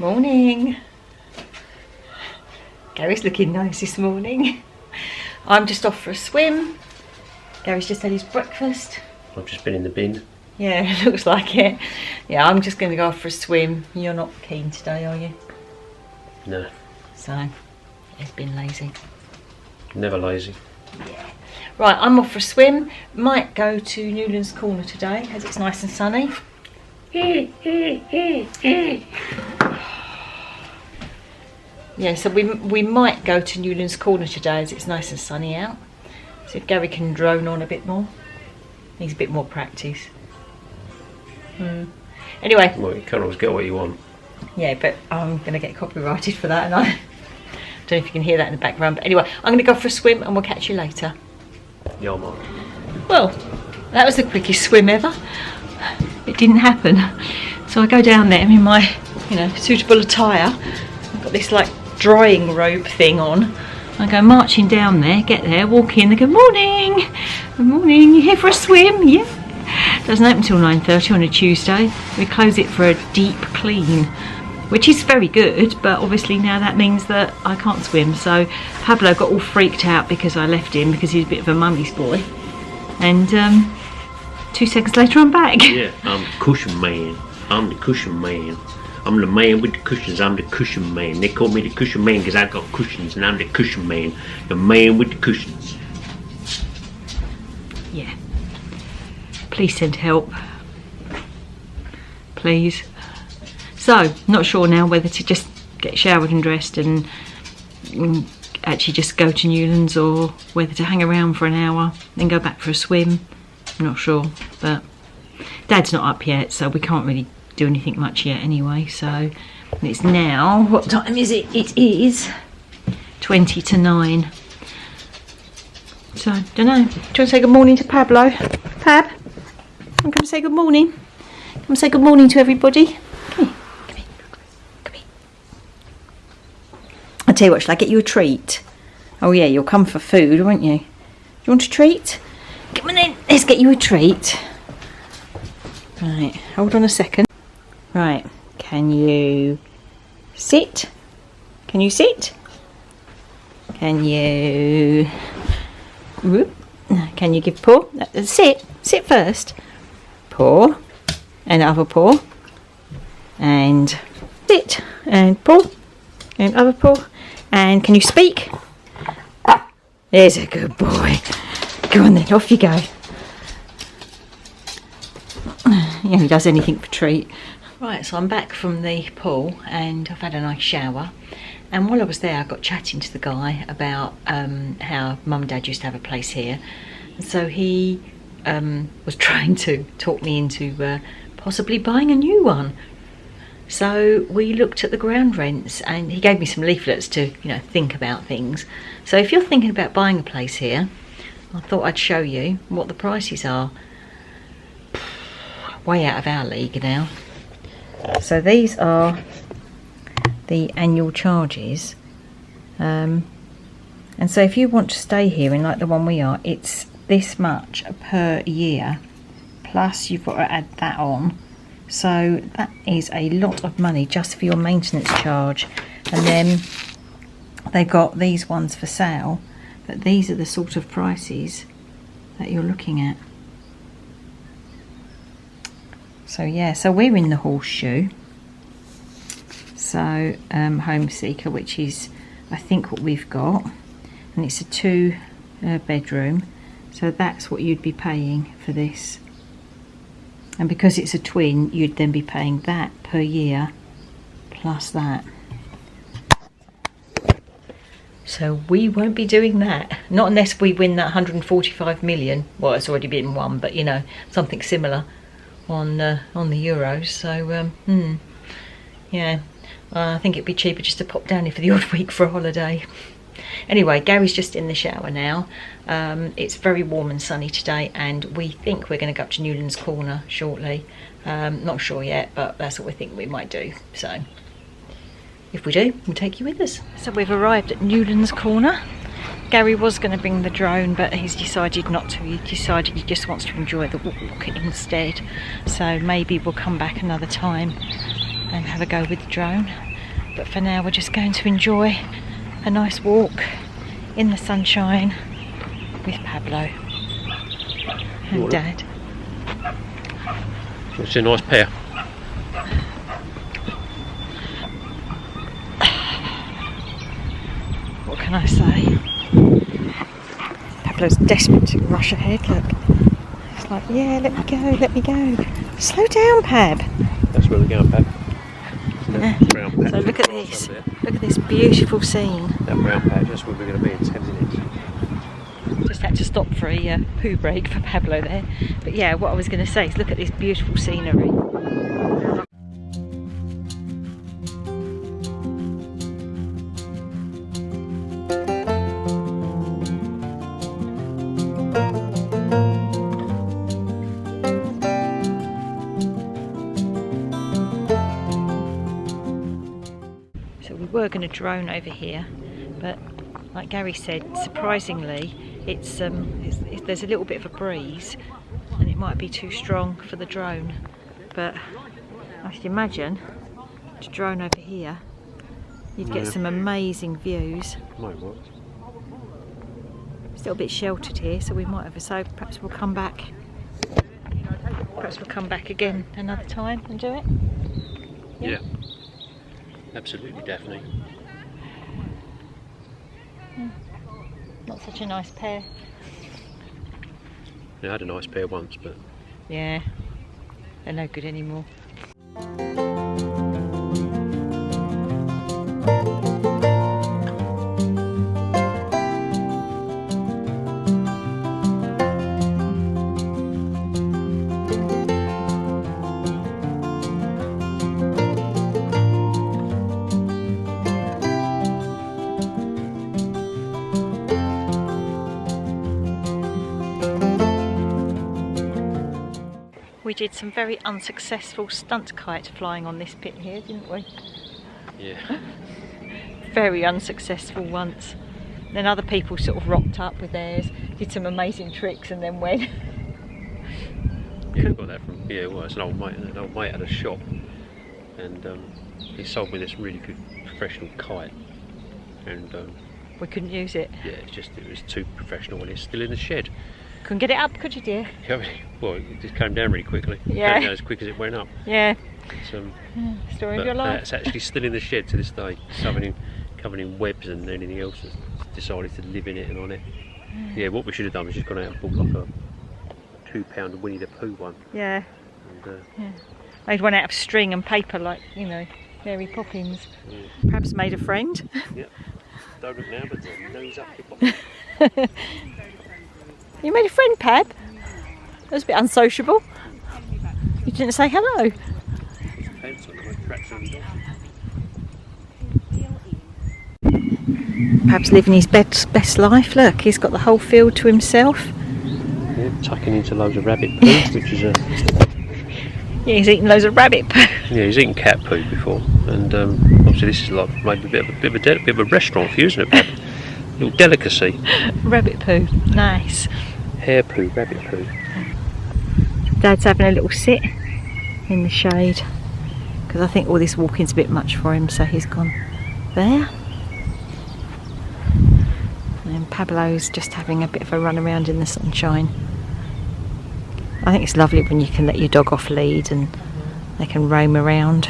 Morning. Gary's looking nice this morning. I'm just off for a swim. Gary's just had his breakfast. I've just been in the bin. Yeah, it looks like it. Yeah, I'm just going to go off for a swim. You're not keen today, are you? No. So, it's been lazy. Never lazy. Yeah. Right, I'm off for a swim. Might go to Newlands Corner today, as it's nice and sunny. Yeah, so we might go to Newlands Corner today, as it's nice and sunny out. See if Gary can drone on a bit more. Needs a bit more practice. Anyway. Well, you can't always get what you want. Yeah, but I'm going to get copyrighted for that, and I don't know if you can hear that in the background. But anyway, I'm going to go for a swim, and we'll catch you later. Yeah, man. Well, that was the quickest swim ever. It didn't happen. So I go down there in my, suitable attire. I've got this like drying robe thing on. I go marching down there, get there, walk in, they go, morning! Good morning, you here for a swim? Yeah. Doesn't open until 9:30 on a Tuesday. We close it for a deep clean, which is very good, but obviously now that means that I can't swim. So Pablo got all freaked out because I left him, because he's a bit of a mummy's boy. And 2 seconds later I'm back. Yeah, I'm the cushion man. I'm the cushion man. I'm the man with the cushions. I'm the cushion man. They call me the cushion man because I got cushions, and I'm the cushion man. The man with the cushions. Yeah. Please send help. Please. So, not sure now whether to just get showered and dressed and actually just go to Newlands, or whether to hang around for an hour then go back for a swim. I'm not sure, but Dad's not up yet, so we can't really do anything much yet anyway. So it's now, what time is it? It is 20 to 9. So, don't know. Do you want to say good morning to Pablo? Pab, come and say good morning. Come say good morning to everybody. Come here. Come here. Come here. I'll tell you what, shall I get you a treat? Oh yeah, you'll come for food, won't you? Do you want a treat? Come on in, let's get you a treat. Right, hold on a second. Right, can you sit? Can you sit? Can you... Whoop. Can you give paw? Sit first. Paw, and other paw, and sit, and paw, and other paw, and can you speak? There's a good boy. Go on then, off you go. Yeah, he does anything for treat. Right, so I'm back from the pool and I've had a nice shower. And while I was there, I got chatting to the guy about how Mum and Dad used to have a place here. And so he was trying to talk me into possibly buying a new one. So we looked at the ground rents, and he gave me some leaflets to, think about things. So if you're thinking about buying a place here, I thought I'd show you what the prices are. Way out of our league now. So these are the annual charges, and so if you want to stay here in like the one we are, it's this much per year, plus you've got to add that on. So that is a lot of money just for your maintenance charge. And then they've got these ones for sale, but these are the sort of prices that you're looking at. So yeah, so we're in the Horseshoe. So Home Seeker, which is I think what we've got, and it's a 2 bedroom. So that's what you'd be paying for this. And because it's a twin, you'd then be paying that per year plus that. So we won't be doing that, not unless we win that 145 million. Well, it's already been won, but something similar on the Euros. So yeah, I think it'd be cheaper just to pop down here for the odd week for a holiday. Anyway, Gary's just in the shower now. It's very warm and sunny today, and we think we're going to go up to Newlands Corner shortly. Not sure yet, but that's what we think we might do. So if we do, we'll take you with us. So we've arrived at Newlands Corner. Gary was going to bring the drone, but he's decided not to. He decided he just wants to enjoy the walk instead. So maybe we'll come back another time and have a go with the drone. But for now we're just going to enjoy a nice walk in the sunshine with Pablo and Dad. It's a nice pair. What can I say? Pablo's desperate to rush ahead, look. It's like, yeah, let me go. Slow down, Pab. That's where we're going, Pab. Yeah. So look at this. Look at this beautiful scene. That brown patch, that's where we're going to be in 10 minutes. Just had to stop for a poo break for Pablo there. But yeah, what I was going to say is look at this beautiful scenery. So we were going to drone over here, but like Gary said, surprisingly, it's there's a little bit of a breeze, and it might be too strong for the drone. But I should imagine to drone over here, you'd get some amazing views. Might work. It's a little bit sheltered here, so we might have. So perhaps we'll come back. Perhaps we'll come back again another time and do it. Yeah. Absolutely, Daphne. Not such a nice pair. I had a nice pair once, but Yeah, they're no good anymore. We did some very unsuccessful stunt kite flying on this pit here, didn't we? yeah. Very unsuccessful once. Then other people sort of rocked up with theirs, did some amazing tricks, and then went. Yeah, we got that from, well, it's an old mate. An old mate had a shop, and he sold me this really good professional kite, and We couldn't use it. yeah, it was too professional, and it's still in the shed. Couldn't get it up, could you, dear? Well, it just came down really quickly. Yeah. It came down as quick as it went up. Yeah. It's, Story of but your life. it's actually still in the shed to this day, covered in webs and anything else that's decided to live in it and on it. Yeah, what we should have done was just gone out and bought like a £2 Winnie the Pooh one. Yeah. And, Yeah. Made one out of string and paper, like, you know, Mary Poppins. Perhaps made a friend. yeah. Don't look now, but the nose up the bottom. You made a friend, Pab. That was a bit unsociable. You didn't say hello. Pants on my tracks on the dog. Pab's living his best life. Look, he's got the whole field to himself. Yeah, tucking into loads of rabbit poo, which is a... Yeah, he's eating loads of rabbit poo. Yeah, he's eaten cat poo before, and obviously this is like maybe a bit of a restaurant for you, isn't it, Pab? Little delicacy. Rabbit poo, nice. Hare poo, rabbit poo. Dad's having a little sit in the shade because I think all this walking's a bit much for him, so he's gone there. And Pablo's just having a bit of a run around in the sunshine. I think it's lovely when you can let your dog off lead and they can roam around.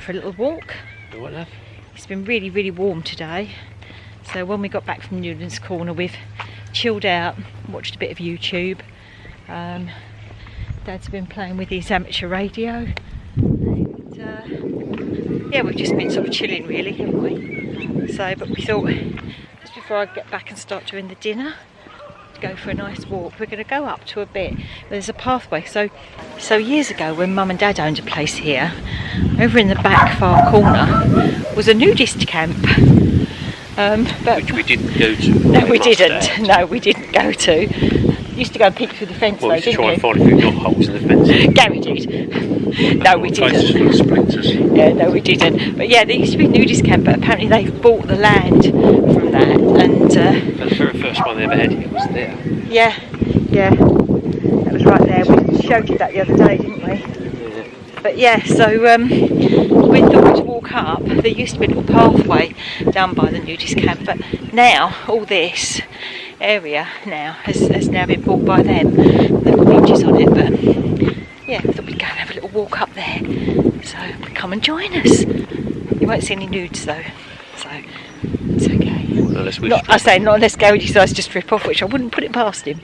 For a little walk. What, love? It's been really warm today, so when we got back from Newlands Corner we've chilled out, watched a bit of YouTube. Dad's been playing with his amateur radio, yeah, we've just been sort of chilling really, haven't we? So, but we thought, just before I get back and start doing the dinner, to go for a nice walk. We're going to go up to a bit. There's a pathway. So years ago, when Mum and Dad owned a place here, over in the back far corner was a nudist camp. But which we didn't go to. No, we didn't. No, we didn't go to. Used to go and peek through the fence, well, though, we used to didn't try you? and find a few knot holes in the fence. Gary did. No, we Places didn't. full of splinters. Yeah, no, we didn't. But yeah, there used to be a nudist camp, but apparently they've bought the land from that. And The very first one they ever had here was there. yeah, that was right there. We showed you that the other day, didn't we? Yeah. But yeah, so we thought to walk up. There used to be a little pathway down by the nudist camp, but now all this area now has now been bought by them. They've got beaches on it, but yeah, we thought we'd go and have a little walk up there. So come and join us. You won't see any nudes though, so it's okay. Unless we I say not unless Gary decides to strip off, which I wouldn't put it past him.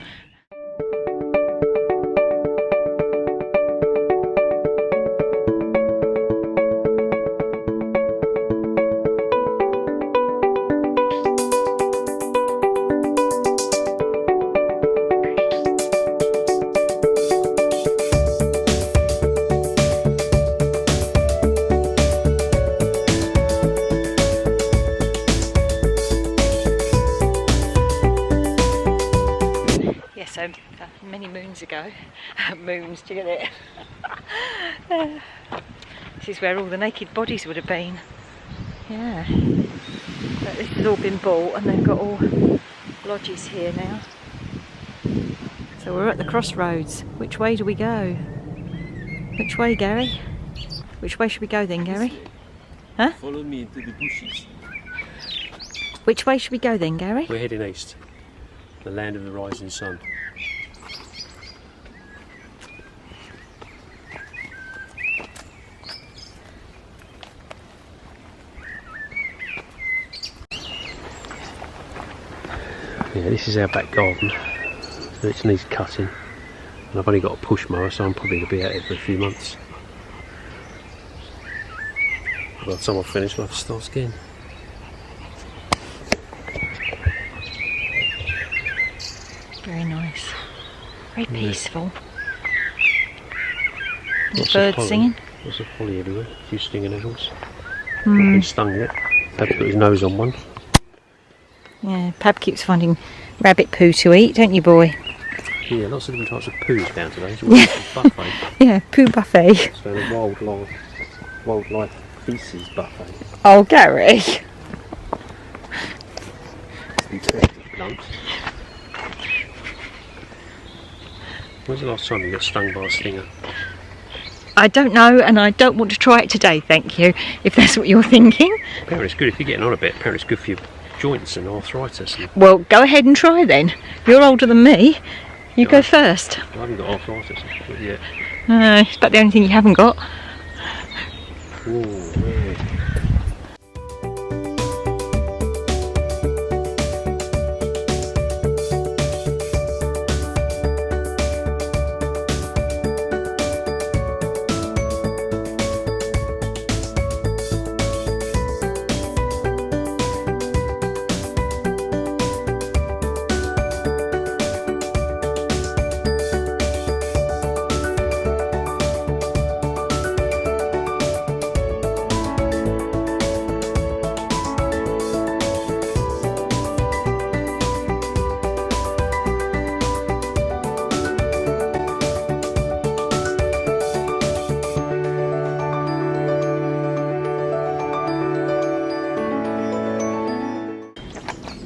So many moons ago, moons, do you get it? This is where all the naked bodies would have been. Yeah, but this has all been bought and they've got all lodges here now. So we're at the crossroads. Which way do we go? Which way, Gary? Which way should we go then, Gary? Huh? Follow me into the bushes. Which way should we go then, Gary? We're heading east, the land of the rising sun. Yeah, this is our back garden, so it needs cutting, and I've only got a push mower, so I'm probably going to be out here for a few months. By the time I finish, I'll have to start again. Very nice, very peaceful. Lots of Birds pollen. singing. Lots of holly everywhere, a few stinging nettles. Not been stung yet. Dad's got his nose on one. Yeah, Pab keeps finding rabbit poo to eat, don't you, boy? Yeah, lots of different types of poos down today. It's a wonderful buffet. Yeah, poo buffet. It's found a wildlife feces buffet. Oh, Gary. And turkey lumps. When's the last time you got stung by a stinger? I don't know, and I don't want to try it today, thank you, if that's what you're thinking. Apparently it's good if you're getting on a bit. Apparently it's good for your joints and arthritis. And Well, go ahead and try then. You're older than me. You go first. I haven't got arthritis yet. It's about the only thing you haven't got. Ooh, yeah.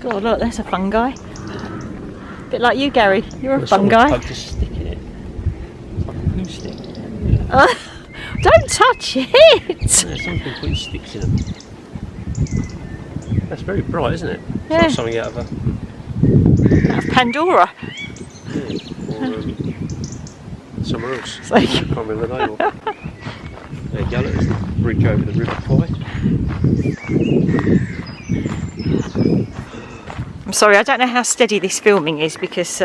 God, look, that's a fungi. Bit like you, Gary. You're a Well, fungi. someone poked a stick in it. It's like a poo stick. Don't touch it. Yeah, someone's been putting sticks in them. That's very bright, isn't it? It's Yeah. like something out of a... Out of Pandora. Yeah, or somewhere else. It's like- I can't remember the name of it. There you go, look, there's the bridge over the River Kwai. I'm sorry, I don't know how steady this filming is because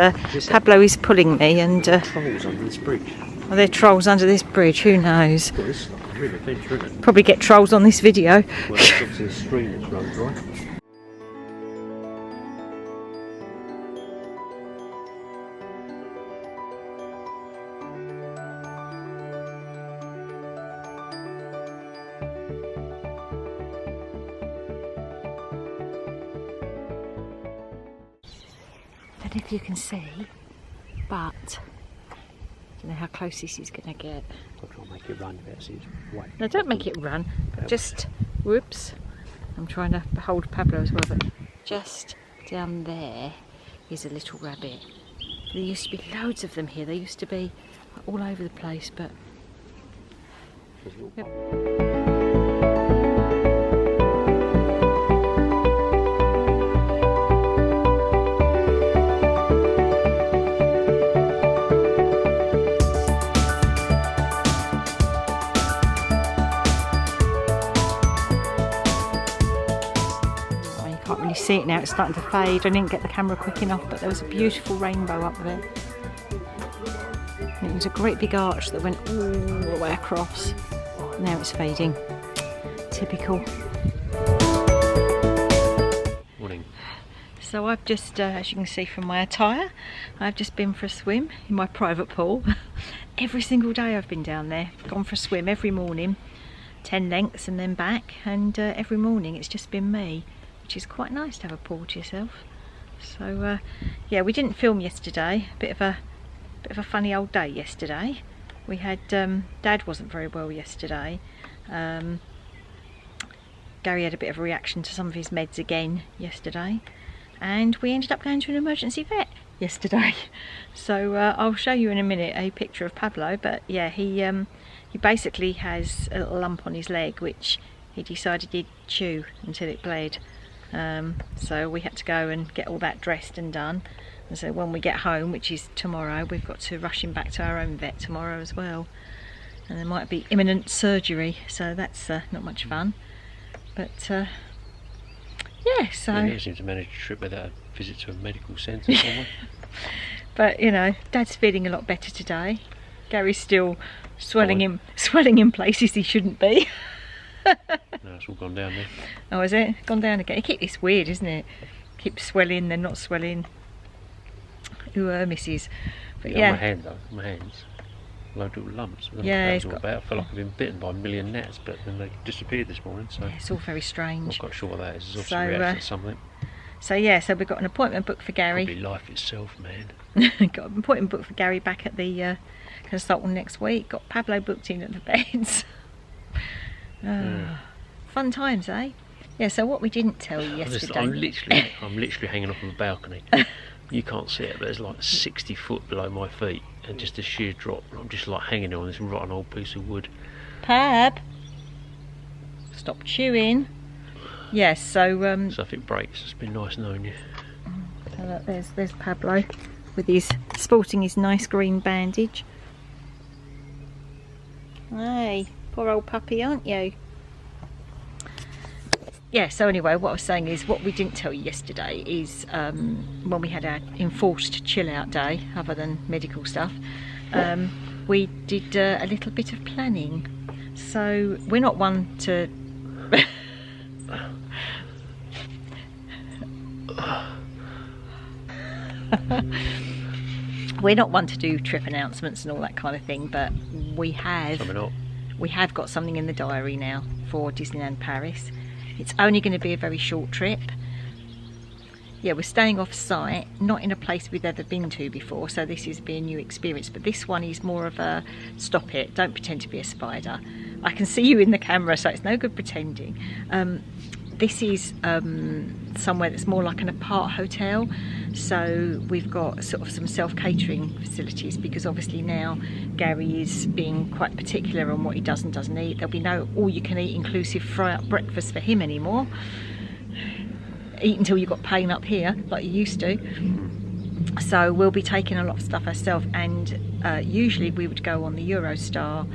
Pablo is pulling me and Trolls under this bridge. are there trolls under this bridge? Who knows? Well, this is like a Really dense, isn't it? Probably get trolls on this video. Well, it's obviously the stream that's run dry. I don't know if you can see, but I don't know how close this is going to get. I'll try and make it run a bit, so it's way. No, don't make it run, but just, whoops, I'm trying to hold Pablo as well, but just down there is a little rabbit. There used to be loads of them here, they used to be all over the place, but... Yep. See it now, it's starting to fade. I didn't get the camera quick enough, but there was a beautiful rainbow up there. And it was a great big arch that went all the way across. Now it's fading. Typical. Morning. So I've just, as you can see from my attire, I've just been for a swim in my private pool. Every single day I've been down there, gone for a swim every morning, 10 lengths and then back, and every morning it's just been me. Which is quite nice to have a pool to yourself. So yeah, we didn't film yesterday. Bit of a funny old day yesterday. We had Dad wasn't very well yesterday. Gary had a bit of a reaction to some of his meds again yesterday, and we ended up going to an emergency vet yesterday. So I'll show you in a minute a picture of Pablo. But yeah, he basically has a little lump on his leg which he decided he'd chew until it bled. So we had to go and get all that dressed and done, and so when we get home, which is tomorrow, we've got to rush him back to our own vet tomorrow as well, and there might be imminent surgery, so that's not much fun. But yeah, so You seem to manage a trip without a visit to a medical centre somewhere. But you know, Dad's feeling a lot better today. Gary's still swelling in places he shouldn't be. No, it's all gone down there. Oh, is it? Gone down again? It's weird, isn't it? Keeps swelling, then not swelling. Ooh, misses. But yeah. My hand though, my hands. Loads of little lumps. I don't know Yeah, what that he's was all got... about. I felt like I've been bitten by a million gnats, but then they disappeared this morning, so... Yeah, it's all very I'm strange. not quite sure what that is. It's obviously So, a reaction to something. So yeah, so we've got an appointment booked for Gary. Probably life itself, man. Got an appointment booked for Gary back at the consultant next week. Got Pablo booked in at the beds. Fun times, eh? Yeah, so what we didn't tell you yesterday... I'm literally hanging off of a balcony. You can't see it, but it's like 60 foot below my feet, and just a sheer drop. I'm just like hanging on this rotten old piece of wood. Pab! Stop chewing. Yes, so... So if it breaks, it's been nice knowing you. So look, there's Pablo with his sporting his nice green bandage. Hey, poor old puppy, aren't you? Yeah, so anyway, what I was saying is, what we didn't tell you yesterday is when we had our enforced chill out day, other than medical stuff, we did a little bit of planning. So we're not one to... We're not one to do trip announcements and all that kind of thing, but we have got something in the diary now for Disneyland Paris. It's only going to be a very short trip. Yeah, we're staying off site, not in a place we've ever been to before, so this is be a new experience, but this one is more of a stop it, don't pretend to be a spider. I can see you in the camera, so it's no good pretending. This is somewhere that's more like an apart hotel, so we've got sort of some self-catering facilities, because obviously now Gary is being quite particular on what he does and doesn't eat. There'll be no all-you-can-eat inclusive fry-up breakfast for him anymore. Eat until you've got pain up here, like you used to. So we'll be taking a lot of stuff ourselves, and usually we would go on the Eurostar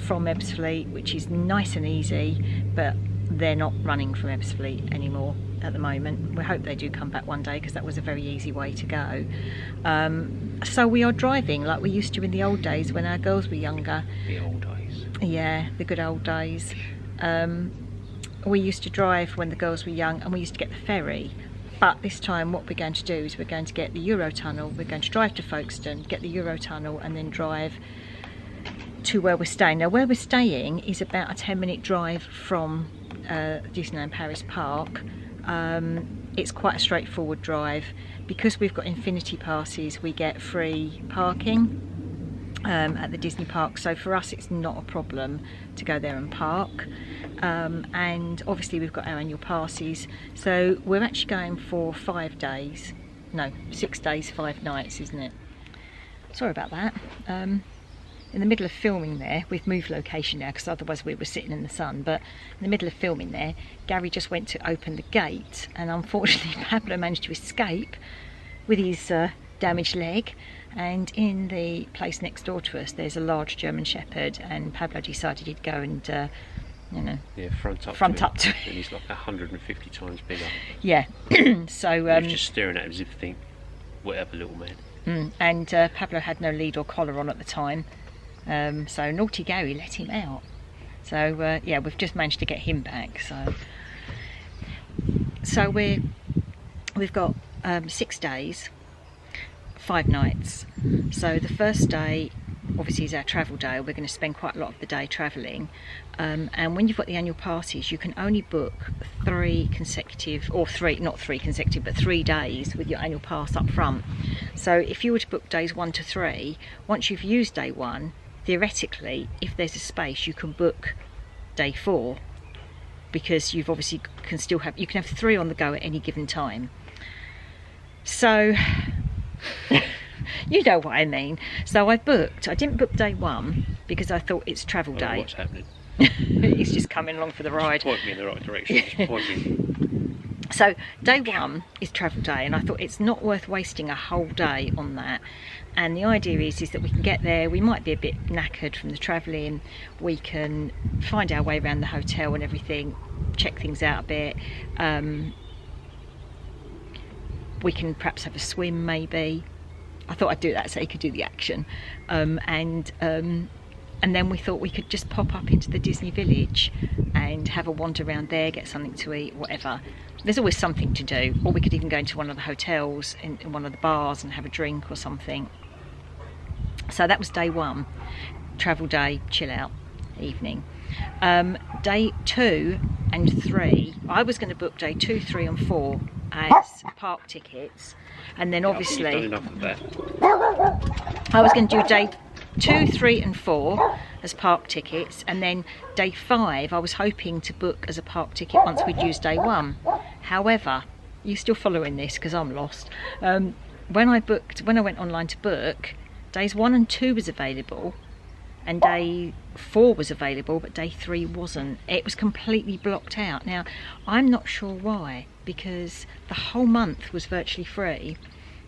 from Ebbsfleet, which is nice and easy, but they're not running from Ebbsfleet anymore at the moment. We hope they do come back one day, because that was a very easy way to go. So we are driving like we used to in the old days when our girls were younger. The old days. Yeah, the good old days. We used to drive when the girls were young, and we used to get the ferry. But this time what we're going to do is we're going to get the Eurotunnel. We're going to drive to Folkestone, get the Eurotunnel, and then drive to where we're staying. Now where we're staying is about a 10-minute drive from Disneyland Paris Park. It's quite a straightforward drive. Because we've got Infinity passes, we get free parking at the Disney park, so for us it's not a problem to go there and park. And obviously we've got our annual passes, so we're actually going for 5 days, no, 6 days 5 nights, isn't it? Sorry about that. In the middle of filming there, we've moved location now because otherwise we were sitting in the sun, but in the middle of filming there, Gary just went to open the gate, and unfortunately Pablo managed to escape with his damaged leg. And in the place next door to us there's a large German Shepherd, and Pablo decided he'd go and you know, yeah, front up to him. And he's like 150 times bigger. Yeah. So he was just staring at him as if to think, whatever, little man. And Pablo had no lead or collar on at the time, so naughty Gary let him out. So yeah, we've just managed to get him back. So we've got 6 days 5 nights. So the first day obviously is our travel day. We're going to spend quite a lot of the day travelling, and when you've got the annual passes you can only book 3 consecutive, or 3, not 3 consecutive, but 3 days with your annual pass up front. So if you were to book days 1 to 3, once you've used day 1, theoretically if there's a space you can book day 4, because you've obviously can still have, you can have 3 on the go at any given time. So you know what I mean. So I didn't book day 1 because I thought it's travel day. What's happening? He's just coming along for the ride. Point me in the right direction. Just point me. So day 1 is travel day, and I thought it's not worth wasting a whole day on that. And the idea is that we can get there, we might be a bit knackered from the travelling, we can find our way around the hotel and everything, check things out a bit, we can perhaps have a swim maybe. I thought I'd do that so you could do the action, and then we thought we could just pop up into the Disney Village and have a wander around there, get something to eat, whatever. There's always something to do, or we could even go into one of the hotels, in one of the bars, and have a drink or something. So that was day 1, travel day, chill out evening. Day 2 and 3, I was going to book day 2, 3 and 4 as park tickets, and then obviously You've done enough of that. I was going to do day 2, 3 and 4 as park tickets, and then day 5 I was hoping to book as a park ticket once we'd used day 1. However, you still following this because I'm lost. When I went online to book, days 1 and 2 was available, and day 4 was available, but day 3 wasn't. It was completely blocked out. Now I'm not sure why, because the whole month was virtually free.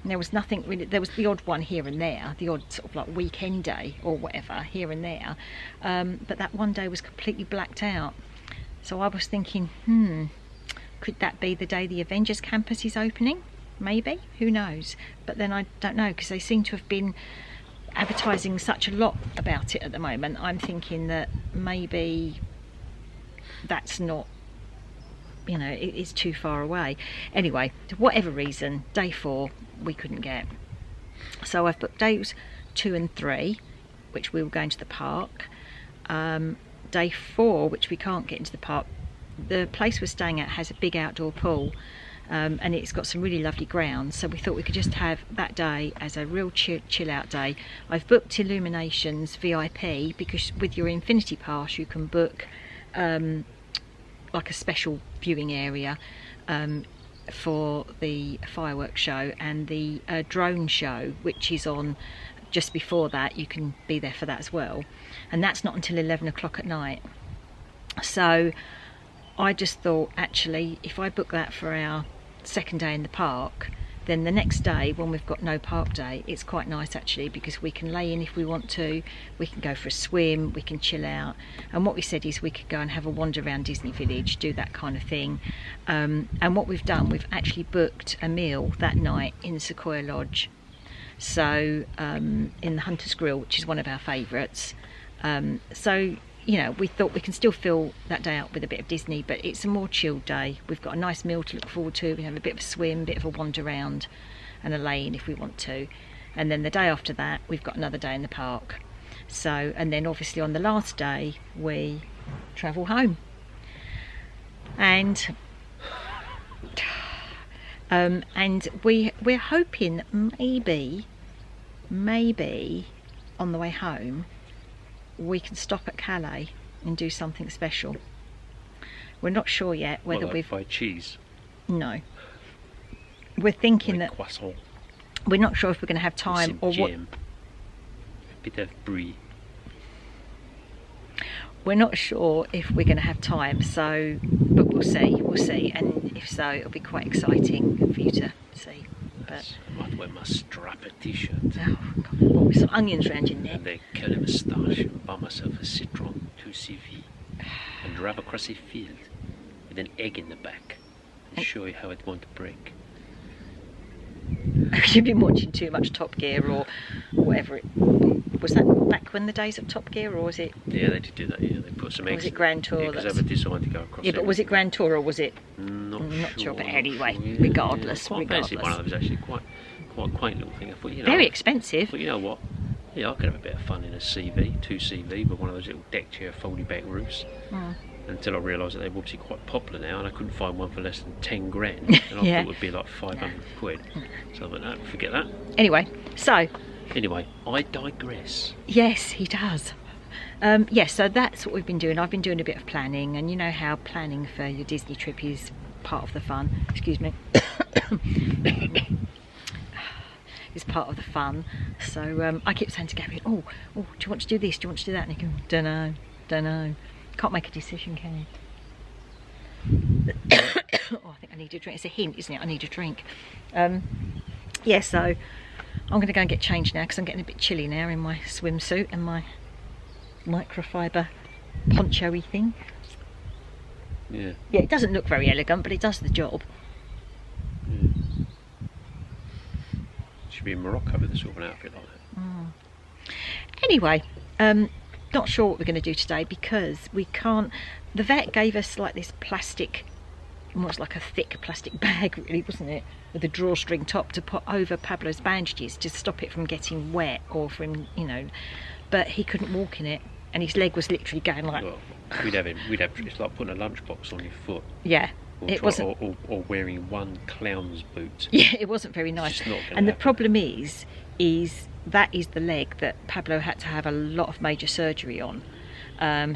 And there was nothing really, there was the odd one here and there, the odd sort of like weekend day or whatever here and there, but that one day was completely blacked out. So I was thinking, could that be the day the Avengers campus is opening? Maybe, who knows? But then I don't know, because they seem to have been advertising such a lot about it at the moment. I'm thinking that maybe that's not, you know, it's too far away. Anyway, for whatever reason, day 4 we couldn't get. So I've booked days 2 and 3, which we were going to the park. Day 4, which we can't get into the park. The place we're staying at has a big outdoor pool, and it's got some really lovely grounds, so we thought we could just have that day as a real chill out day. I've booked Illuminations VIP, because with your Infinity Pass you can book like a special viewing area for the fireworks show and the drone show, which is on just before that. You can be there for that as well, and that's not until 11 o'clock at night. So I just thought, actually, if I book that for our second day in the park, then the next day when we've got no park day, it's quite nice actually, because we can lay in if we want to, we can go for a swim, we can chill out. And what we said is we could go and have a wander around Disney Village, do that kind of thing. And what we've done, we've actually booked a meal that night in the Sequoia Lodge, so in the Hunter's Grill, which is one of our favourites. So you know, we thought we can still fill that day up with a bit of Disney, but it's a more chilled day. We've got a nice meal to look forward to. We have a bit of a swim, a bit of a wander around, and a lane if we want to. And then the day after that, we've got another day in the park. So, and then obviously on the last day, we travel home. And we're hoping maybe on the way home we can stop at Calais and do something special. We're not sure yet whether we've buy cheese. No, we're thinking that croissant. We're not sure if we're going to have time or jam. A bit of brie. We're not sure if we're going to have time, so, but we'll see, and if so, it'll be quite exciting for you to see. But I might wear my strapper t-shirt. Oh, God, what, with some onions around your neck. And then curl a moustache and buy myself a Citron 2CV and drive across a field with an egg in the back and show you how it won't break. You've been watching too much Top Gear or whatever it was. That back when the days of Top Gear, or was it? Yeah, they did do that. Yeah, they put some eggs. Was it Grand Tour? Because they were designed to go across. Yeah, but was it Grand Tour or was it? Not sure. But anyway, sure, yeah, regardless, quite fancy one of them was actually quite quaint little thing. I thought, you know, very expensive. But you know what? Yeah, I could have a bit of fun in a CV, 2CV, but one of those little deck chair folding back roofs. Until I realised that they were obviously quite popular now, and I couldn't find one for less than 10 grand. And I thought it would be like 500 quid. So I thought, no, forget that. Anyway, I digress. Yes, he does. Yes, so that's what we've been doing. I've been doing a bit of planning, and you know how planning for your Disney trip is part of the fun. Excuse me. Is part of the fun. So I keep saying to Gary, oh, do you want to do this? Do you want to do that? And he goes, don't know. Can't make a decision, can you? Oh, I think I need a drink. It's a hint, isn't it? I need a drink. Yeah, so I'm going to go and get changed now because I'm getting a bit chilly now in my swimsuit and my microfiber poncho-y thing. Yeah. Yeah, it doesn't look very elegant, but it does the job. Yeah. Should be in Morocco with a sort of an outfit like that. Anyway, not sure what we're going to do today because we can't. The vet gave us like this plastic, almost like a thick plastic bag, really, wasn't it, with a drawstring top to put over Pablo's bandages to stop it from getting wet or from, you know. But he couldn't walk in it, and his leg was literally going like. Well, we'd have it's like putting a lunchbox on your foot. Yeah. Or wearing one clown's boot. Yeah, it wasn't very nice. It's just not gonna and the happen. problem is that is the leg that Pablo had to have a lot of major surgery on.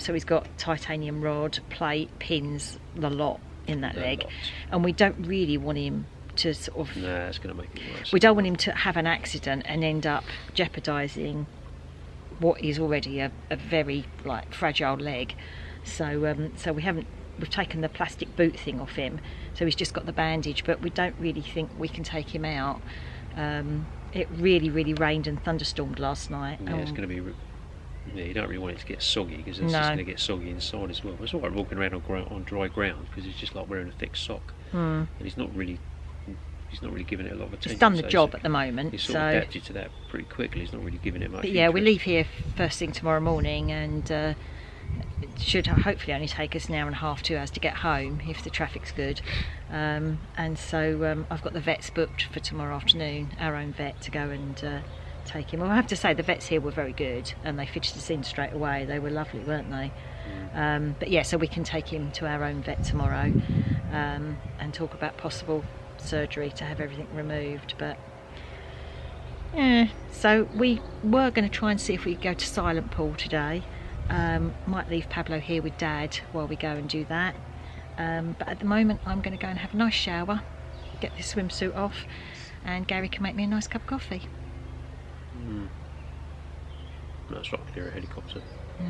So he's got titanium rod, plate, pins, the lot in that leg. And we don't really want him to sort of. Nah, it's going to make it worse. We don't want him to have an accident and end up jeopardising what is already a very like fragile leg. So we've taken the plastic boot thing off him, so he's just got the bandage, but we don't really think we can take him out. It really rained and thunderstormed last night. Yeah, it's going to be. Yeah, you don't really want it to get soggy because it's just going to get soggy inside as well. It's all right walking around on dry ground because it's just like wearing a thick sock, and he's not really giving it a lot of attention. He's done the job at the moment. He's sort of adapted to that pretty quickly. He's not really giving it much. But yeah, we leave here first thing tomorrow morning, and it should hopefully only take us an hour and a half, 2 hours to get home if the traffic's good. And so I've got the vets booked for tomorrow afternoon, our own vet, to go and take him. Well, I have to say the vets here were very good and they fitted us in straight away. They were lovely, weren't they? But yeah, so we can take him to our own vet tomorrow and talk about possible surgery to have everything removed. But yeah, so we were going to try and see if we could go to Silent Pool today. Might leave Pablo here with Dad while we go and do that, but at the moment I'm going to go and have a nice shower, get this swimsuit off, and Gary can make me a nice cup of coffee. That's right, near a helicopter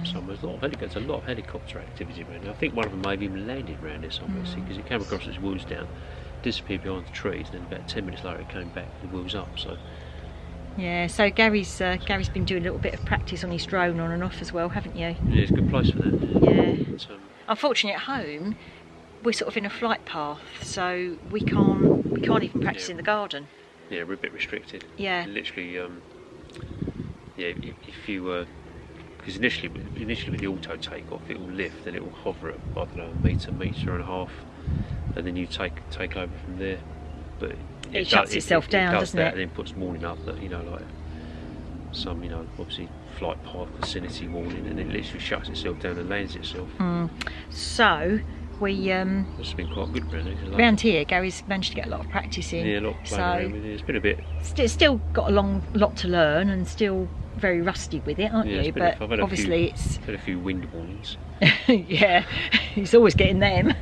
somewhere. There's a lot of helicopter activity around here. I think one of them may have even landed around here somewhere, because it came across its wheels down, disappeared behind the trees, and then about 10 minutes later it came back with the wheels up. So yeah, so Gary's been doing a little bit of practice on his drone on and off as well, haven't you? Yeah, it's a good place for that. Yeah. But, unfortunately, at home we're sort of in a flight path, so we can't even practice in the garden. Yeah, we're a bit restricted. Yeah. Literally, yeah. If you because initially with the auto takeoff, it will lift, then it will hover at, I don't know, a metre and a half, and then you take over from there. But it shuts itself down, doesn't it? And then puts warning up that, you know, like some, you know, obviously flight path vicinity warning, and it literally shuts itself down and lands itself. So we it's been quite good, really. Around here, Gary's managed to get a lot of practice in. Yeah, a lot of playing around with it. It's been a bit. Still got a lot to learn, and still very rusty with it, aren't you? But obviously it's had a few wind warnings. Yeah, he's always getting them.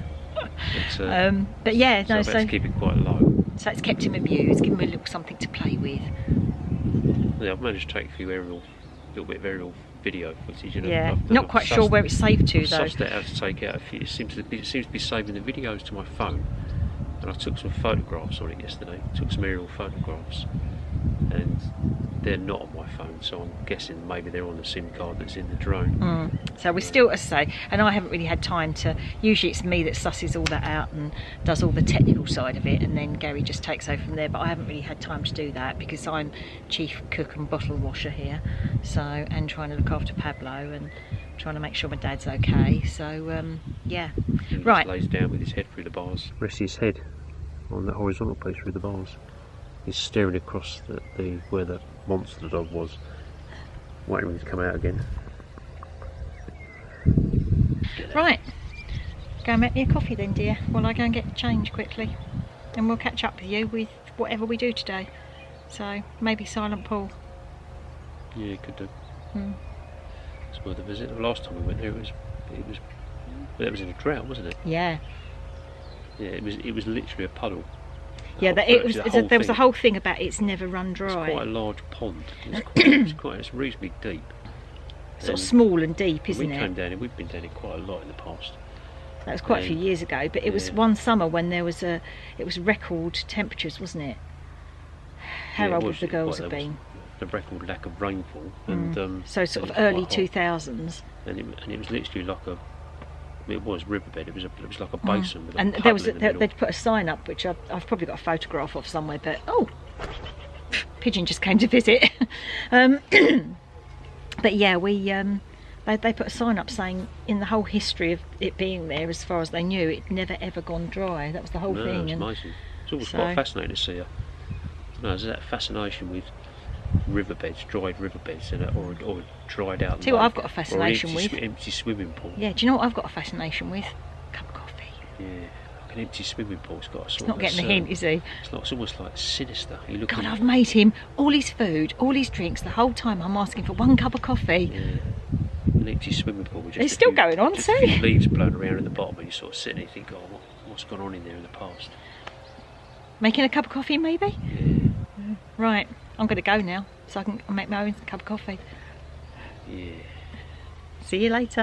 But yeah, no, so keep it quite low. So it's kept him amused, given him a little something to play with. Yeah, I've managed to take a few little bit of aerial video footage. And yeah, not quite sure where it's saved to though. I've sussed out how to take out a few. It seems to be saving the videos to my phone, and I took some photographs on it yesterday. Took some aerial photographs, and they're not on my phone, so I'm guessing maybe they're on the SIM card that's in the drone. So we're still, as I say, and I haven't really had time to. Usually it's me that susses all that out and does all the technical side of it, and then Gary just takes over from there. But I haven't really had time to do that because I'm chief cook and bottle washer here, so, and trying to look after Pablo and trying to make sure my dad's okay. So yeah, he right. Just lays down with his head through the bars. Rests his head on the horizontal piece through the bars. He's staring across where the monster dog was, waiting for him to come out again. Right, go and make me a coffee then, dear, while I go and get changed quickly, and we'll catch up with you with whatever we do today. So maybe Silent Pool. Yeah, could do. It's worth a visit. The last time we went there, it was in a drought, wasn't it? Yeah. Yeah, it was literally a puddle. Yeah, there was a whole thing about it's never run dry. It's quite a large pond. It's reasonably deep. Sort of small and deep, isn't it? We came down here. We've been down here quite a lot in the past. That was quite a few years ago, but it was one summer when it was record temperatures, wasn't it? How old would the girls have been? The record lack of rainfall, and so sort of early 2000s. And it was literally like it was riverbed. It was like a basin with a and puddle in the middle. They'd put a sign up, which I've probably got a photograph of somewhere. But pigeon just came to visit. But yeah, they put a sign up saying in the whole history of it being there, as far as they knew, it never ever gone dry. That was the whole thing. It's amazing. It's always quite fascinating to see. There's that fascination with riverbeds, dried riverbeds, or dried out. Tell you what I've got a fascination with. Empty swimming pool. Yeah, do you know what I've got a fascination with? A cup of coffee. Yeah, like an empty swimming pool. It's got a sort He's not getting the hint, is he? It's almost like sinister. God, I've made him all his food, all his drinks. The whole time I'm asking for one cup of coffee. Yeah. An empty swimming pool. With it's still going on, just see? a few leaves blown around in the bottom, and you sort of sit and you think, oh, what's gone on in there in the past? Making a cup of coffee, maybe? Yeah. Right, I'm going to go now, so I can make my own cup of coffee. Yeah. See you later.